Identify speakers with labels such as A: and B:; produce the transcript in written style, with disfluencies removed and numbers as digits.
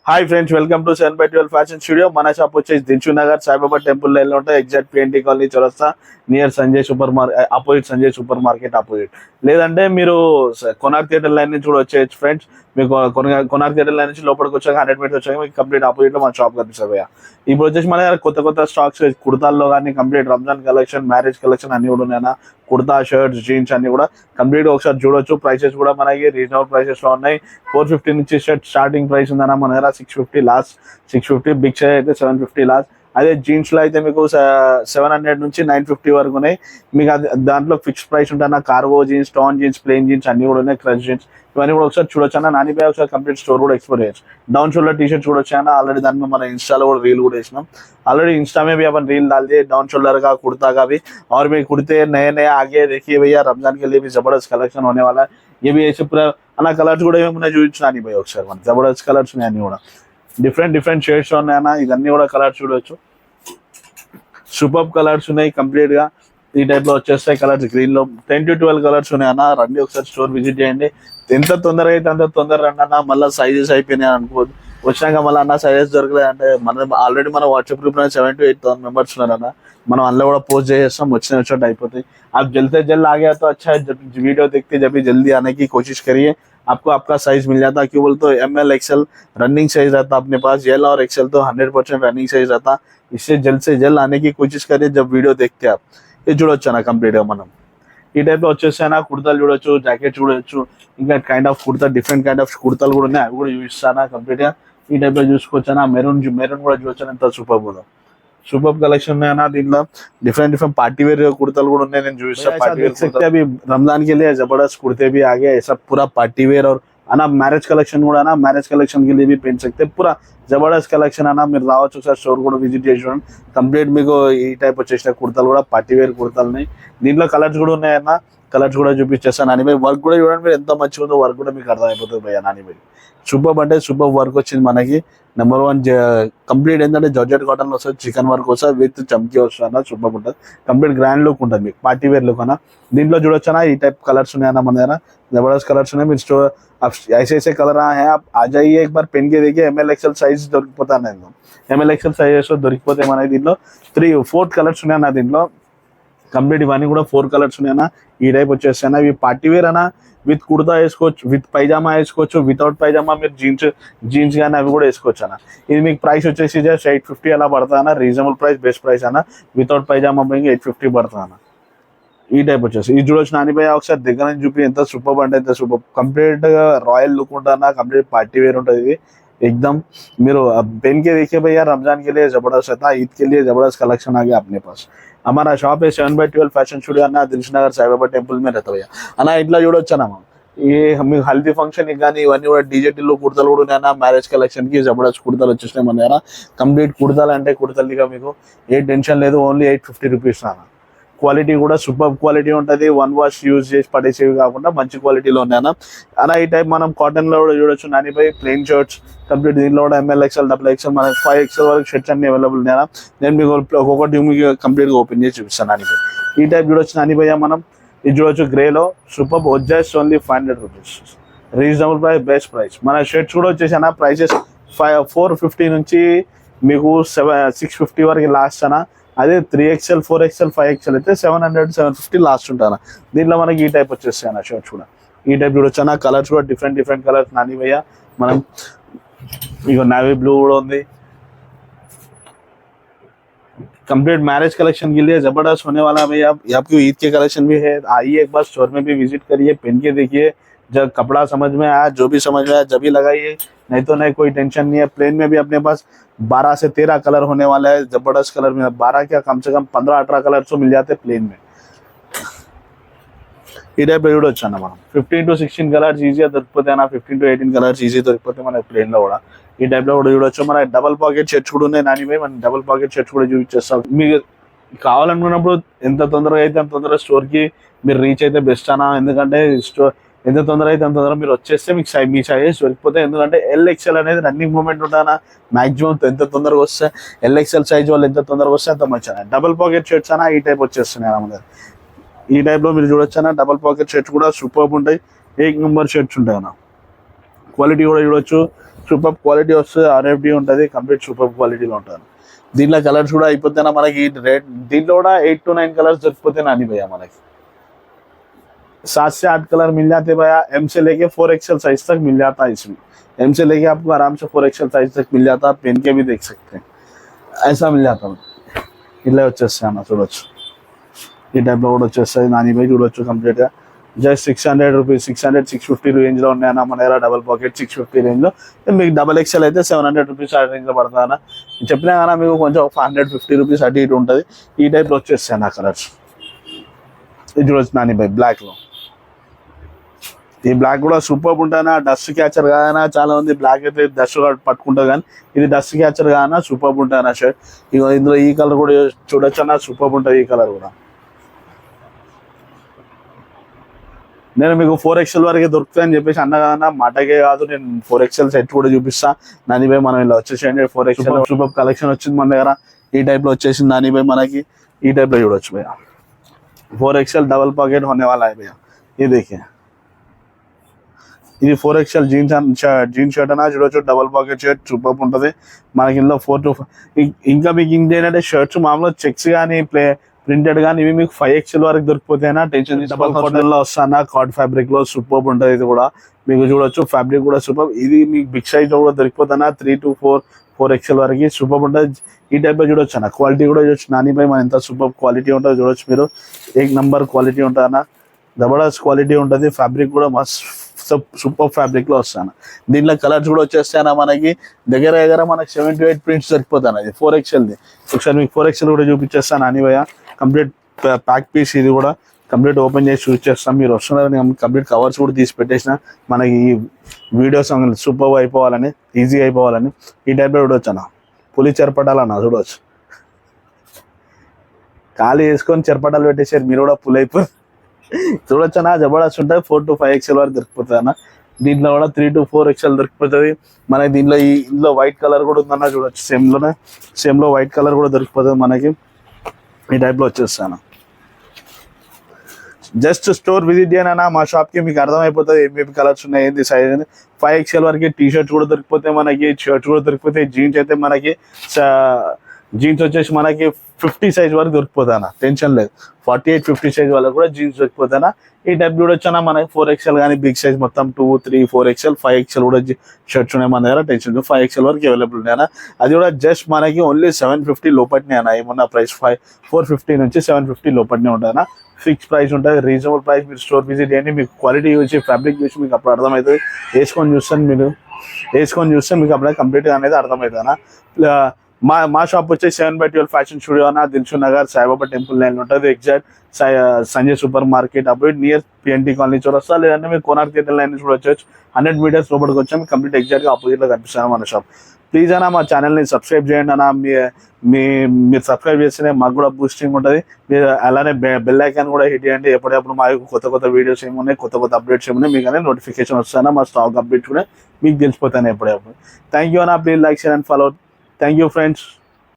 A: Hi friends, welcome to 7/12 fashion studio. మన shop వచ్చేసి Dilsukh Nagar Saibaba temple line లో ఉంటాయి. ఎగ్జాక్ట్ పిఎన్టీ కాలనీ చౌరస్తా near Sanjay super market opposite, Sanjay super market opposite. లేదంటే మీరు కొనార్క్ థియేటర్ లైన్ నుంచి కూడా వచ్చేయచ్చు ఫ్రెండ్స్. మీకు కొనార్క్ థియేటర్ లైన్ నుంచి లోపలికి వచ్చాక 100 మీటర్స్ వచ్చాక మీకు కంప్లీట్ ఆపోజిట్ లో మన షాప్ కనిపిస్తుంది భయ్యా. ఇప్పుడు వచ్చేసి మన దగ్గర కొత్త కొత్త స్టాక్స్ కుర్తాల్లో కానీ complete Ramzan collection, marriage collection అన్ని కూడా ఉన్నాయన్నా. కుర్తా, షర్ట్స్, జీన్స్ అన్ని కూడా కంప్లీట్ ఒకసారి చూడొచ్చు. ప్రైసెస్ కూడా మనకి రీజనబుల్ ప్రైసెస్ లో ఉన్నాయి. 450 నుంచి షర్ట్ స్టార్టింగ్ ప్రైస్ ఉందన్న మన దగ్గర. 650 లాస్ట్, 650 బిగ్ సైజ్ అయితే 750 లాస్ట్. అదే జీన్స్ లో అయితే మీకు 700 నుంచి 950 వరకు ఉన్నాయి. మీకు దాంట్లో ఫిక్స్డ్ ప్రైస్ ఉంటాయి. Cargo jeans, tan jeans, plain jeans అన్ని కూడా ఉన్నాయి. క్రష్ జీన్స్ ఇవన్నీ కూడా ఒకసారి చూడొచ్చు అన్న. నానిపై ఒకసారి కంప్లీట్ స్టోర్ కూడా ఎక్స్ప్లోర్ చేయొచ్చు. డౌన్ షోల్డర్ టీ షర్ట్ చూడొచ్చు అన్న. ఆల్రెడీ దాని మీద మన ఇన్స్టాలో కూడా రీల్ కూడా వేసినాం. ऑलरेडी इंस्टा में भी अपन रील डाल दिए डाउन शोल्डर का कुर्ता का भी. और भी कुर्ते नए नए आगे देखिए भैया, रमजान के लिए भी जबरदस्त कलेक्शन होने वाला है. ये भी ऐसे पूरा అన్న కలర్స్ కూడా ఏమన్నా చూపించాను భయ్య ఒకసారి. మన జబర్దస్త్ కలర్స్ ఉన్నాయి అన్ని కూడా. డిఫరెంట్ డిఫరెంట్ షేడ్స్ ఉన్నాయన్న. ఇవన్నీ కూడా కలర్స్ చూడొచ్చు. సూపర్ కలర్స్ ఉన్నాయి కంప్లీట్ గా. ఈ టైప్ లో వచ్చేస్తాయి కలర్స్. గ్రీన్ లో 10 to 12 కలర్స్ ఉన్నాయి అన్న. రండి ఒకసారి స్టోర్ విజిట్ చేయండి. ఎంత తొందరగా అయితే అంత తొందరగా రండి అన్న. మళ్ళీ సైజెస్ అయిపోయినాయి అనుకోవద్దు. వచ్చాక మళ్ళీ అన్న సైజెస్ దొరకలేదు అంటే ఆల్రెడీ మన వాట్సాప్ గ్రూప్ లో 7 to 8 thousand మెంబర్స్ ఉన్నారన్న. మనం అందులో కూడా పోస్ట్ చేసేస్తాం. వచ్చినట్టు అయిపోతాయి. आप जल्द से जल्द आ गया तो अच्छा है. जब वीडियो देखते जब भी जल्दी आने की कोशिश करिए. आपको आपका साइज मिल जाता. क्यों बोल तो ML XL रनिंग साइज रहता अपने पास. एल और XL तो 100% रनिंग साइज रहता. इससे जल्द से जल्द आने की कोशिश करिए जब वीडियो देखते आप. ये చూడొచ్చు అన్న కంప్లీట్ గా. మనం ఈ టైప్ లో వచ్చేసానా కుర్తాలు చూడొచ్చు, జాకెట్ చూడొచ్చు. ఇంకా kind of kurta, different kind of కుర్తాలు కూడా ఉన్నాయి. అవి కూడా చూపిస్తానా కంప్లీట్ గా. ఈ టైప్ లో చూసుకోవచ్చా. మెరూన్ కూడా చూడొచ్చు. ఎంత సూపర్ కూడా సూపర్ कलेक्शन में ना దీంట్లో डिफरेंट डिफरेंट पार्टी वेयर कुर्ताలు కూడా ఉన్నాయి. నేను చూపిస్తా. पार्टी वेयर सकते अभी रमजान के लिए जबरदस्त कुर्ते भी आ गए. ऐसा पूरा पार्टी वेयर और आना मैरिज कलेक्शन కూడా ना. मैरिज कलेक्शन के लिए भी पहन सकते. पूरा జబర్దస్త్ కలెక్షన్ అన్న. మీరు రావచ్చు ఒకసారి స్టోర్ కూడా విజిట్ చేసి చూడండి. కంప్లీట్ మీకు ఈ టైప్ వచ్చేసిన కుర్తాలు కూడా పార్టీ వేర్ కుర్తాలు ఉన్నాయి. దీంట్లో కలర్స్ కూడా ఉన్నాయన్న. కలర్స్ కూడా చూపించేస్తాను. నానిపై వర్క్ కూడా చూడండి మీరు ఎంత మంచిగా ఉందో. వర్క్ కూడా మీకు అర్థమైపోతుంది భయ్య. నానిపై సూపర్ అంటే సూపర్ వర్క్ వచ్చింది మనకి. నెంబర్ 1 కంప్లీట్ ఏంటంటే జార్జెట్ కాటన్ వస్తుంది. చికెన్ వర్క్ వస్తుంది విత్ చమ్కీ వస్తుంది అన్న. సూపర్ ఉంటుంది. కంప్లీట్ గ్రాండ్ లుక్ ఉంటుంది మీకు. పార్టీ వేర్ లుక్ అన్న. దీంట్లో చూడొచ్చు అన్న. ఈ టైప్ కలర్స్ ఉన్నాయన్న మన దగ్గర. जबरदस्त कलर्स ఉన్నాయి. మీరు స్టోర్ ऐसे ऐसे कलर है. आप आ जाइए एक बार पहन के देखिए. ML XL సైజ్ దొరికిపోతా నేను. ML XL సైజెస్ దొరికిపోతే మన దీంట్లో 4 కలర్స్ ఉన్నాయి అన్న. దీంట్లో కంప్లీట్ ఇవన్నీ కూడా 4 కలర్స్ ఉన్నాయన్న. ఈ టైప్ వచ్చేస్తాయన్న. ఇవి పార్టీ వేర్ అన్న. విత్ కుర్తా వేసుకోవచ్చు, విత్ పైజామా వేసుకోవచ్చు, వితౌట్ పైజామా మీరు జీన్స్ కానీ అవి కూడా వేసుకోవచ్చు అన్న. ఇది మీకు ప్రైస్ వచ్చేసి జస్ట్ 850 అలా పడుతుంది అన్న. రీజనబుల్ ప్రైస్, బెస్ట్ ప్రైస్ అన్న. వితౌట్ పైజామా పైకి 850 పడుతుంది అన్న. ఈ టైప్ వచ్చేసి ఇది చూడొచ్చు. నానిపై ఒకసారి దగ్గర నుంచి చూపి. ఎంత సూపర్ అంటే ఎంత సూపర్. కంప్లీట్ గా రాయల్ లుక్ ఉంటుంది. కంప్లీట్ పార్టీ వేర్ ఉంటుంది ఇది एकदम. మీరు पहन के देखिए भैया. रमजान के लिए जबरदस्त रहता. ईद के लिए जबरदस्त कलेक्शन आ गया अपने पास. हमारा शॉप है 7/12 फैशन स्टूडियो అన్న. దిల్షుక్ నగర్ సాయిబాబా టెంపుల్ में रहता भैया అన్న. ఇట్లా చూడొచ్చు అన్న. ये మీకు హల్దీ ఫంక్షన్ కానీ ఇవన్నీ కూడా డీజేటీలో కుర్తాలు కూడా ఉన్నాయన్న. మ్యారేజ్ కలెక్షన్ కి జబర్దస్త్ కుర్తాలు వచ్చేసినాయి మన దగ్గర. కంప్లీట్ కుర్తాలు అంటే కుర్తాలు ఇక మీకు ఏ టెన్షన్ లేదు. ఓన్లీ 850 రూపీస్ అన్న. క్వాలిటీ కూడా సూపర్ క్వాలిటీ ఉంటుంది. 1 వాష్ యూజ్ చేసి పడేసేవి కాకుండా మంచి క్వాలిటీలో ఉన్నాయన్న. అలా ఈ టైప్ మనం కాటన్ లో కూడా చూడొచ్చు. నానిపై ప్లెయిన్ షర్ట్స్ కంప్లీట్. దీంట్లో కూడా ML XL, XXL మన 5XL వరకు షర్ట్స్ అన్ని అవైలబుల్ ఉన్నాయన్న. నేను మీకు ఒక్కొక్కటి మీకు కంప్లీట్ గా ఓపెన్ చేసి చూపిస్తాను. నానిపై ఈ టైప్ చూడొచ్చు. నానిపై మనం ఇది చూడొచ్చు. గ్రేలో super. Just only 500 rupees. Reasonable price, best price. మన షర్ట్స్ కూడా వచ్చేసి అన్న. ప్రైసెస్ 450 నుంచి మీకు 650 వరకు లాస్ట్ అన్న. అదే 3XL, 4XL, 5XL అయితే 700, 750 లాస్ట్ ఉంటాను. దీంట్లో మనకి ఈ టైప్ వచ్చేస్తాయి అన్న షర్ట్స్ కూడా. ఈ టైప్ చూడొచ్చు అన్న. కలర్స్ కూడా డిఫరెంట్ డిఫరెంట్ కలర్స్. నాని భయ్య మనం ఇక నావీ బ్లూ కూడా ఉంది. कंप्लीट मैरिज कलेक्शन के लिए जबरदस्त होने वाला है भैया. आपको ईद के कलेक्शन भी है. आइए एक बार स्टोर में भी विजिट करिए. पहन के देखिए. जब कपड़ा समझ में आया, जो भी समझ में आया जब भी लगाइए. नहीं तो नहीं, कोई टेंशन नहीं है. प्लेन में भी अपने पास 12 से 13 कलर होने वाला है. जबरदस्त कलर में 12 क्या कम से कम 15-18 कलर तो मिल जाते प्लेन में. ఈ టైప్ లో చూడొచ్చు అన్న. మనం 15 to 16 కలర్స్ ఈజీగా దొరికిపోతాయి అన్న. 15 to 18 కలర్స్ ఈజీ దొరికిపోతాయి మన ప్లేన్ లో కూడా. ఈ టైప్ లో కూడా చూడొచ్చు. మన డబల్ పాకెట్ షర్ట్స్ కూడా ఉన్నాయి. నానిపై మనం డబల్ పాకెట్ షర్ట్స్ కూడా చూపించేస్తాం. మీకు కావాలనుకున్నప్పుడు ఎంత తొందరగా అయితే అంత తొందరగా స్టోర్ కి మీరు రీచ్ అయితే బెస్ట్ అన్న. ఎందుకంటే స్టోర్ ఎంత తొందరగా అయితే అంత తొందరగా మీరు వచ్చేస్తే మీకు మీ సైజెస్ దొరికిపోతాయి. ఎందుకంటే LXL అనేది రన్నింగ్ మూమెంట్ ఉంటానా. మాక్సిమం ఎంత తొందరగా వస్తే LXL సైజ్ వాళ్ళు ఎంత తొందరగా వస్తే అంత మంచిగా. డబల్ పాకెట్ షర్ట్స్ అన్న ఈ టైప్ వచ్చేస్తున్నాయి మన దగ్గర. ఈ టైప్ లో మీరు చూడొచ్చు అన్న. డబల్ పాకెట్ షర్ట్స్ కూడా సూపర్ ఉంటాయి. 1 నెంబర్ షర్ట్స్ ఉంటాయి అన్న. క్వాలిటీ కూడా చూడొచ్చు. సూపర్ క్వాలిటీ వస్తుంది, RFD ఉంటుంది, కంప్లీట్ సూపర్ క్వాలిటీలో ఉంటుంది. దీంట్లో కలర్స్ కూడా అయిపోతేనా మనకి రేట్, దీంట్లో కూడా 8 to 9 कलर्स दొరికిపోతే నాని భయ్యా మనకి 7 से 8 कलर मिल जाते भैया. M से लेके 4XL साइज तक मिल जाता है इसमें. M से लेके आपको आराम से 4XL साइज तक मिल जाता है. आप पहन के भी देख सकते हैं, ऐसा मिल जाता है. ఇలా వచ్చేస్తాను చూడొచ్చు, ఈ టైప్లో కూడా వచ్చేస్తుంది నాని భయ్ చూడొచ్చు. కంప్లీట్గా జస్ట్ 600 రూపీస్, 600 650 రేంజ్లో ఉన్నాయన్న మన దగ్గర. డబల్ పాకెట్ 650 రేంజ్లో. మీకు XXL అయితే 700 రూపీస్ ఆ రేంజ్లో పడుతుందన్న. చెప్పినా కానీ మీకు కొంచెం 150 రూపీస్ అటు ఇటు ఉంటుంది. ఈ టైప్లో వచ్చేస్తాయి నా కలర్స్. ఇది చూడొచ్చు నాని భయ్ బ్లాక్లో. ఈ బ్లాక్ కూడా సూపర్ ఉంటానా, డస్ట్ క్యాచర్ కాదనా. చాలా మంది బ్లాక్ అయితే డస్ట్ పట్టుకుంటుంది, కానీ ఇది డస్ట్ క్యాచర్ కాదనా, సూపర్ ఉంటానా షర్ట్. ఇక ఇందులో ఈ కలర్ కూడా చూడొచ్చు అన్న, సూపర్ ఉంటుంది ఈ కలర్ కూడా. నేను మీకు 4XL వరకే దొరుకుతాయని చెప్పేసి అన్నా కదన్నా, మాటకే కాదు. నేను 4XL సెట్ కూడా చూపిస్తా నానిభాయ్. మనం ఇలా వచ్చేసేయండి, 4XL సూపర్ కలెక్షన్ వచ్చింది మన దగ్గర. ఈ టైప్లో వచ్చేసింది నానిభాయ్ మనకి. ఈ టైప్లో చూడొచ్చు భయ్యా. 4XL डबल पॉकेट होने वाला है भैया. ये देखिए, ఇది 4XL జీన్స్ షర్ట్ అన్న చూడొచ్చు. డబల్ పాకెట్ షర్ట్ సూపర్ ఉంటుంది మనకి. ఇందులో 4 to 5 ఇంకా మీకు ఇంకేంటంటే షర్ట్స్ మామూలుగా చెక్స్ కానీ ప్రింటెడ్ కానీ ఇవి మీకు 5XL వరకు దొరికిపోతాయినా టెన్షన్. డబల్ కాటన్ లో వస్తానా, కార్డ్ ఫ్యాబ్రిక్ లో సూపర్ ఉంటుంది. ఇది కూడా మీకు చూడొచ్చు, ఫ్యాబ్రిక్ కూడా సూపర్. ఇది మీకు బిగ్ సైజ్ లో కూడా దొరికిపోతానా 3 to 4XL వరకు సూపర్ ఉంటుంది. ఈ టైప్ లో చూడొచ్చు అన్న. క్వాలిటీ కూడా చూడొచ్చు నానిపై మన ఎంత సూపర్ క్వాలిటీ ఉంటుంది చూడొచ్చు మీరు. 1 నంబర్ క్వాలిటీ ఉంటుంది అన్న, జబర్దస్త్ క్వాలిటీ ఉంటుంది. ఫ్యాబ్రిక్ కూడా మస్త్ సూపర్ ఫ్యాబ్రిక్ లో వస్తాను. దీంట్లో కలర్స్ కూడా వచ్చేస్తాయన్నా మనకి. దగ్గర దగ్గర మనకి 7 to 8 ప్రింట్స్ దొరికిపోతాను. అది 4XLది. ఒకసారి మీకు 4XL కూడా చూపించేస్తాను అనివయ్య. Complete pack piece. ఇది కూడా కంప్లీట్ ఓపెన్ చేసి చూస్ చేస్తాం. మీరు వస్తున్నారని కంప్లీట్ కవర్స్ కూడా తీసి పెట్టేసిన మనకి ఈ వీడియోస్ సూపర్ అయిపోవాలని, ఈజీగా అయిపోవాలని. ఈ టైప్లో చూడవచ్చు అన్న. పులి చెరపటాలన్న చూడవచ్చు. ఖాళీ వేసుకొని చెరపటాలు పెట్టేసారు, మీరు కూడా పులి అయిపోయి చూడొచ్చు అన్న. జబర్దస్త్ ఉంటుంది. 4 to 5XL వరకు దొరికిపోతుంది అన్న. దీంట్లో కూడా 3 to 4XL దొరికిపోతుంది మనకి. దీంట్లో ఇందులో వైట్ కలర్ కూడా ఉందన్న చూడొచ్చు. సేమ్లో వైట్ కలర్ కూడా దొరికిపోతుంది మనకి. ఈ టైప్లో వచ్చేస్తాను. జస్ట్ స్టోర్ విజిట్ చేయనా మా షాప్కి, మీకు అర్థమైపోతుంది ఏమేమి కలర్స్ ఉన్నాయి, ఏంది సైజ్ అనేది. 5XL వరకు టీ షర్ట్స్ కూడా దొరికిపోతాయి మనకి, షర్ట్స్ కూడా దొరికిపోతాయి. జీన్స్ అయితే మనకి జీన్స్ వచ్చేసి మనకి 50 సైజ్ వరకు దొరికిపోతానా, టెన్షన్ లేదు. 48, 50 సైజ్ వాళ్ళకి కూడా జీన్స్ దొరికిపోతానా. ఈ టైప్ చూడొచ్చానా మనకి. 4XL కానీ బిగ్ సైజ్ మొత్తం 2, 3, 4XL, 5XL కూడా షర్ట్స్ ఉన్నాయి మన దగ్గర. టెన్షన్ 5XL వరకు అవైలబుల్ ఉన్నాయన్నా. అది కూడా జస్ట్ మనకి ఓన్లీ 750 లోపట్నే అన్న. ఏమన్నా ప్రైస్ 450 నుంచి 750 లోపట్నే ఉంటుందన్నా. ఫిక్స్ ప్రైస్ ఉంటుంది, రీజనబుల్ ప్రైస్. మీరు స్టోర్ విజిట్ చేయండి, మీకు క్వాలిటీ చూసి ఫ్యాబ్రిక్ చూసి మీకు అప్పుడు అర్థమవుతుంది. వేసుకొని చూస్తే మీకు అప్పుడే కంప్లీట్గా అనేది అర్థమవుతుందన్నా. మా షాప్ వచ్చేసి 7/12 ఫ్యాషన్ స్టూడియో అన్న, దిల్సుఖ్ నగర్ సాయిబాబా టెంపుల్ లైన్ ఉంటుంది. Exact Sanjay super market opposite near PNT colony చౌరస్తా. లేదంటే మీరు కోనార్క్ థియేటర్ లైన్ నుంచి కూడా వచ్చేసి 100 మీటర్స్ లోపలికి వచ్చాము. కంప్లీట్ ఎగ్జాక్ట్గా ఆపోజిట్లో కనిపిస్తాను మన షాప్. ప్లీజ్ అన్న మా ఛానల్ని సబ్స్క్రైబ్ చేయండి అన్న. మీరు సబ్స్క్రైబ్ చేస్తేనే మాకు కూడా బూస్టింగ్ ఉంటుంది. మీరు అలానే బెల్ ఐకాన్ కూడా హిట్ చేయండి. ఎప్పుడప్పుడు మా కొత్త వీడియోస్ ఏమున్నాయి, కొత్త అప్డేట్స్ ఏమున్నాయి మీకు అనేది నోటిఫికేషన్ వస్తాయన్నా. మా స్టాక్ అప్డేట్స్ కూడా మీకు తెలిసిపోతాయి ఎప్పుడప్పుడు. థ్యాంక్ యూ అన్న. Please like, share and follow. Thank you friends.